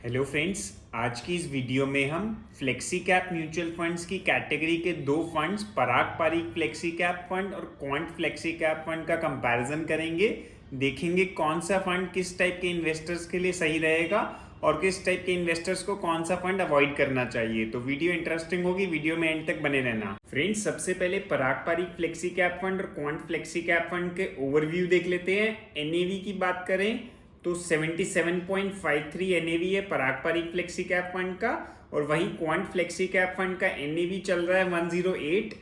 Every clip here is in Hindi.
हेलो फ्रेंड्स, आज की इस वीडियो में हम फ्लेक्सी कैप म्यूचुअल फंड्स की कैटेगरी के दो फंड्स पराग पारीख फ्लेक्सी कैप फंड और क्वांट फ्लेक्सी कैप फंड का कंपैरिजन करेंगे। देखेंगे कौन सा फंड किस टाइप के इन्वेस्टर्स के लिए सही रहेगा और किस टाइप के इन्वेस्टर्स को कौन सा फंड अवॉइड करना चाहिए। तो वीडियो इंटरेस्टिंग होगी, वीडियो में एंड तक बने रहना। फ्रेंड्स, सबसे पहले पराग पारीख फ्लेक्सी कैप फंड और क्वांट फ्लेक्सी कैप फंड के ओवरव्यू देख लेते हैं। एनएवी की बात करें तो 77.53 एनएवी है Parag Parikh flexi cap fund का, और वहीं क्वांट फ्लेक्सी कैप फंड का एनएवी चल रहा है 108।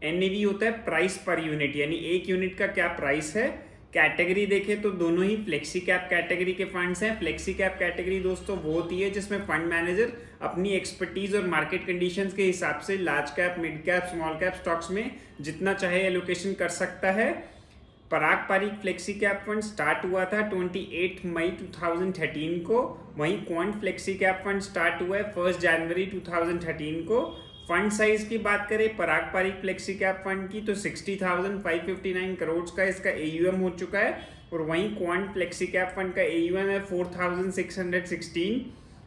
एनएवी होता है प्राइस पर यूनिट, यानी एक यूनिट का क्या प्राइस है। कैटेगरी देखें तो दोनों ही फ्लेक्सी कैप कैटेगरी के फंड्स हैं। फ्लेक्सी कैप कैटेगरी दोस्तों वो होती है जिसमें फंड मैनेजर अपनी एक्सपर्टीज और मार्केट कंडीशंस के हिसाब से large cap, mid cap, small cap stocks में जितना चाहे एलोकेशन कर सकता है। Parag Parikh flexi cap fund start हुआ था 28 मई 2013 को, वहीं quant flexi cap fund start हुआ है 1 जनवरी 2013 को। फंड साइज की बात करें पराग पारीख फ्लेक्सी कैप फंड की तो 60,559 करोड़ का इसका AUM हो चुका है, और वहीं क्वांट फ्लेक्सी कैप फंड का AUM है 4,616।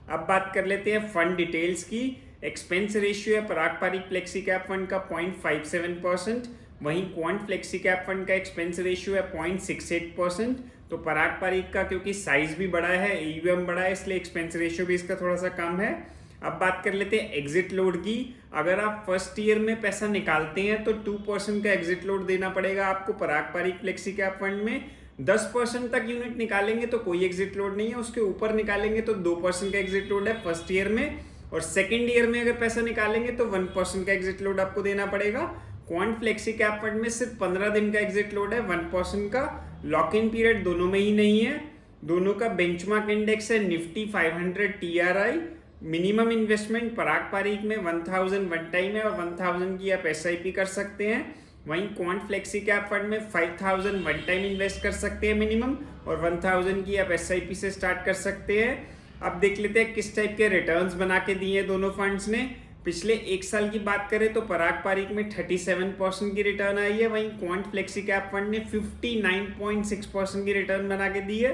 अब बात कर लेते हैं फंड डिटेल्स की। एक्सपेंस रेशियो है Parag Parikh flexi cap fund का 0.57%, वहीं क्वांट फ्लेक्सी कैप फंड का एक्सपेंस रेशियो है 0.68%। तो पराग पारीख का क्योंकि साइज भी बड़ा है, AUM बड़ा है, इसलिए एक्सपेंस रेशियो भी इसका थोड़ा सा कम है। अब बात कर लेते हैं एग्जिट लोड की। अगर आप फर्स्ट ईयर में पैसा निकालते हैं तो 2% का एग्जिट लोड देना पड़ेगा आपको पराग पारीख फ्लेक्सी कैप फंड में। 10% तक यूनिट निकालेंगे तो कोई एग्जिट लोड नहीं है, उसके ऊपर निकालेंगे तो 2% का एग्जिट लोड है फर्स्ट ईयर में, और सेकेंड ईयर में अगर पैसा निकालेंगे तो 1% का एग्जिट लोड आपको देना पड़ेगा। क्वांट फ्लेक्सी कैप फंड में सिर्फ 15 दिन का एग्जिट लोड है 1% का। लॉक इन पीरियड दोनों में ही नहीं है। दोनों का बेंचमार्क इंडेक्स है निफ्टी 500 TRI। मिनिमम इन्वेस्टमेंट पराग पारीख में 1000 वन टाइम है और 1000 की आप SIP कर सकते हैं। वहीं क्वांट फ्लेक्सी कैप फंड में 5000 वन टाइम इन्वेस्ट कर सकते हैं मिनिमम, और 1000 की आप SIP से स्टार्ट कर सकते हैं। अब देख लेते हैं किस टाइप के रिटर्न्स बना के दिए हैं दोनों फंड्स ने। पिछले एक साल की बात करें तो पराग पारीख में 37% की रिटर्न आई है, वहीं क्वांट फ्लेक्सी कैप फंड ने 59.6% की रिटर्न बना के दी है।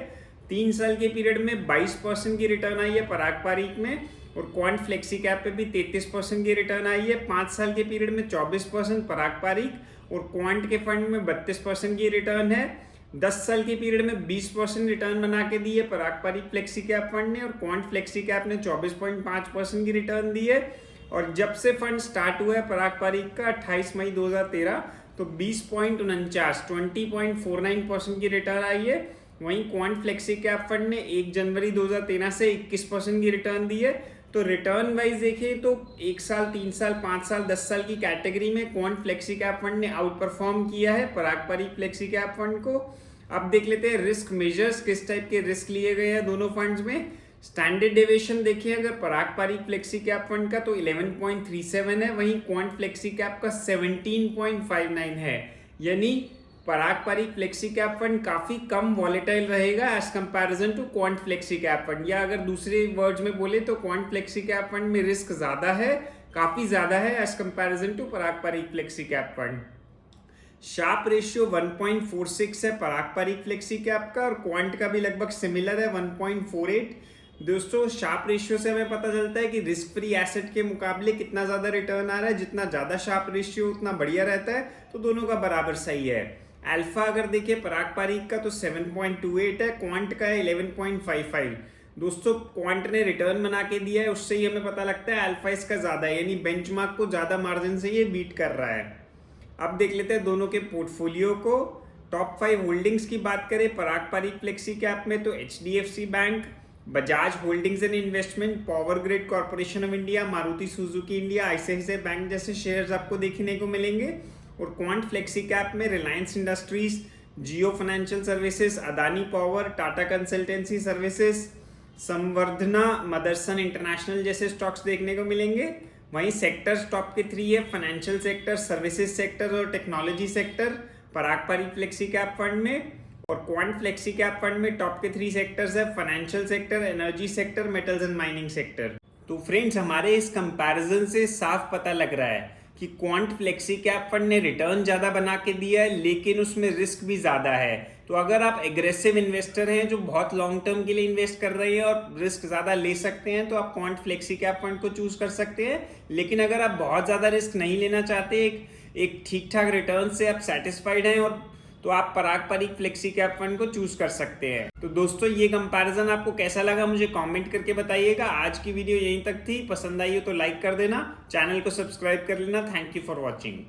3 साल के पीरियड में 22% की रिटर्न आई है पराग पारीख में, और क्वांट फ्लेक्सी कैप पे भी 33% की रिटर्न आई है। 5 साल के पीरियड में 24% पराग पारीख, और क्वांट के फंड में 32% की रिटर्न है। 10 साल के पीरियड में 20% रिटर्न बना के दी है Parag Parikh flexi cap fund ने, और क्वांट फ्लेक्सी कैप ने 24.5% की रिटर्न दी है। और जब से फंड स्टार्ट हुआ है पराग पारीख का 28 मई 2013 तो 20.49% की रिटर्न आई है। वहीं क्वांट फ्लेक्सी कैप फंड ने 1 जनवरी 2013 से 21% की रिटर्न दी है। तो रिटर्न वाइज देखें तो 1 साल, 3 साल, 5 साल, 10 साल की कैटेगरी में क्वांट फ्लेक्सी कैप फंड ने आउट परफॉर्म किया है Parag Parikh flexi cap fund को। अब देख लेते हैं रिस्क मेजर्स, किस टाइप के रिस्क लिए गए हैं दोनों फंड्स में। स्टैंडर्ड डेविएशन देखिए अगर पराग पारीख फ्लेक्सी कैप फंड का तो 11.37 है, वहीं क्वांट फ्लेक्सी कैप का 17.59 है। यानी Parag Parikh flexi cap fund काफी कम वॉलेटाइल रहेगा as comparison to quant flexi cap fund, या अगर दूसरे वर्ड्स में बोले तो क्वांट फ्लेक्सी कैप फंड में रिस्क ज्यादा है, काफी ज्यादा है as comparison to Parag Parikh flexi cap fund. Sharpe ratio 1.46 है पराग पारीख फ्लेक्सी कैप का, और क्वांट का भी लगभग सिमिलर है 1.48। दोस्तों, शार्प रेशियो से हमें पता चलता है कि रिस्क फ्री एसेट के मुकाबले कितना ज्यादा रिटर्न आ रहा है। जितना ज्यादा शार्प रेशियो उतना बढ़िया रहता है, तो दोनों का बराबर सही है। अल्फा अगर देखिए पराग पारीख का तो 7.28 है, क्वांट का है 11.55। दोस्तों, क्वांट ने रिटर्न बना के दिया है, उससे ही हमें पता लगता है अल्फा इसका ज्यादा है, यानी बेंचमार्क को ज्यादा मार्जिन से ये बीट कर रहा है। अब देख लेते हैं दोनों के पोर्टफोलियो को। टॉप 5 होल्डिंग्स की बात करें पराग पारीख फ्लेक्सी कैप में तो HDFC bank, Bajaj holdings and investment, power grid corporation of India, Maruti Suzuki India, ICICI bank जैसे शेयर्स आपको देखने को मिलेंगे। और क्वांट फ्लेक्सी कैप में Reliance Industries, Jio financial services, Adani power, Tata consultancy services, Samvardhana, Motherson international जैसे स्टॉक्स देखने को मिलेंगे। वहीं सेक्टर्स टॉप के 3 है, फाइनेंशियल सेक्टर, सर्विसेज सेक्टर और technology sector Parag Parikh flexi cap fund में। और क्वांट फ्लेक्सी कैप फंड में टॉप के 3 सेक्टर्स है, financial sector, energy sector, metals and mining sector. तो फ्रेंड्स, हमारे इस कंपैरिजन से साफ पता लग रहा है कि क्वांट फ्लेक्सी कैप फंड ने रिटर्न ज़्यादा बना के दिया है, लेकिन उसमें रिस्क भी ज़्यादा है। तो अगर आप एग्रेसिव इन्वेस्टर हैं जो बहुत लॉन्ग टर्म के लिए इन्वेस्ट कर रहे हैं और रिस्क ज़्यादा ले सकते हैं, तो आप क्वांट फ्लेक्सी कैप फंड को चूज कर सकते हैं। लेकिन अगर आप बहुत ज़्यादा रिस्क नहीं लेना चाहते, एक ठीक ठाक रिटर्न से आप सेटिस्फाइड हैं, और तो आप पराग पारिक फ्लेक्सी कैप फंड को चूज कर सकते हैं। तो दोस्तों, ये कंपैरिजन आपको कैसा लगा मुझे कमेंट करके बताइएगा। आज की वीडियो यहीं तक थी। पसंद आई हो तो लाइक कर देना, चैनल को सब्सक्राइब कर लेना। Thank you for watching.